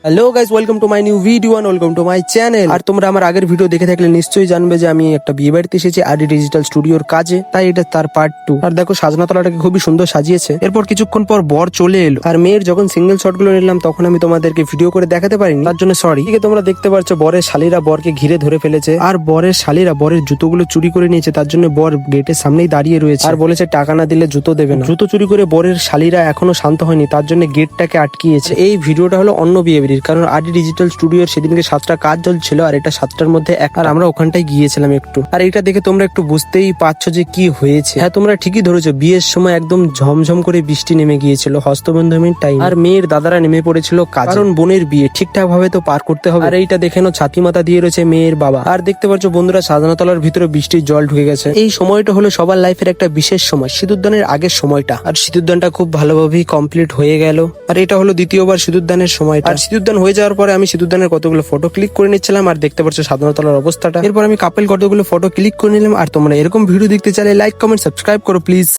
Hello guys, welcome to my new video and welcome to my channel. আর তোমরা আমার আগের ভিডিও দেখে থাকলে নিশ্চয়ই জানবে যে আমি একটা বিয়ে বাড়িতে এসেছি আরডি ডিজিটাল স্টুডিওর কাজে, তাই এটা তার পার্ট 2। আর দেখো সাজনাতলাটাকে খুবই সুন্দর সাজিয়েছে। এরপর কিছুক্ষণ পর বর চলে এলো, আর মেয়ের যখন সিঙ্গেল শট গুলো নিলাম তখন আমি তোমাদেরকে ভিডিও করে দেখাতে পারিনি, তার জন্য সরি। এদিকে তোমরা দেখতে পাচ্ছ বরের শালীরা বরকে ঘিরে ধরে ফেলেছে, আর বরের শালীরা বরের জুতোগুলো চুরি করে নিয়েছে। তার জন্য বর গেটের সামনেই দাঁড়িয়ে রয়েছে আর বলেছে টাকা না দিলে জুতো দেবে না। জুতো চুরি করে বরের শালীরা এখনো শান্ত হয়নি, তার জন্য গেটটাকে আটকিয়েছে। এই ভিডিওটা হলো অন্য বিয়ে বাড়ির, কারণ আরডি ডিজিটাল স্টুডিওর সেদিনকে 7টা কাজ চলছিল আর এটা 7টার মধ্যে আর আমরা ওখানটায় গিয়েছিলাম একটু। আর এটা দেখে তোমরা একটু বুঝতেই পারছো যে কি হয়েছে। হ্যাঁ, তোমরা ঠিকই ধরেছো, বিয়ের সময় একদম ঝমঝম করে বৃষ্টি নেমে গিয়েছিল হস্তবন্ধনের টাইম, আর মেয়ের দাদারা নেমে পড়েছিল কাজ, কারণ বোনের বিয়ে ঠিকঠাক ভাবে তো পার করতে হবে। আর এইটা দেখে নাও ছাতি মাথা দিয়ে রয়েছে মেয়ের বাবা। আর দেখতে পাচ্ছ বন্ধুরা, সাজানাতলার ভিতরে বৃষ্টির জল ঢুকে গেছে। এই সময়টা হলো সবার লাইফের একটা বিশেষ সময়, সিঁদুরদানের আগের সময়টা। আর সিঁদুরদানটা খুব ভালোভাবেই কমপ্লিট হয়ে গেল। আর এটা হলো দ্বিতীয়বার সিঁদুরদানের সময়। আর সিঁদুরদান হয়ে যাওয়ার পরে আমি সিঁদুরদানের কতগুলো ফটো ক্লিক করে নিচ্ছিলাম, আর দেখতে পাচ্ছ সাধারণতলার অবস্থাটা। এরপর আমি কাপেল কতগুলো ফটো ক্লিক করে নিলাম। আর তোমরা এরকম ভিডিও দেখতে চাইলে লাইক কমেন্ট সাবস্ক্রাইব করো প্লিজ।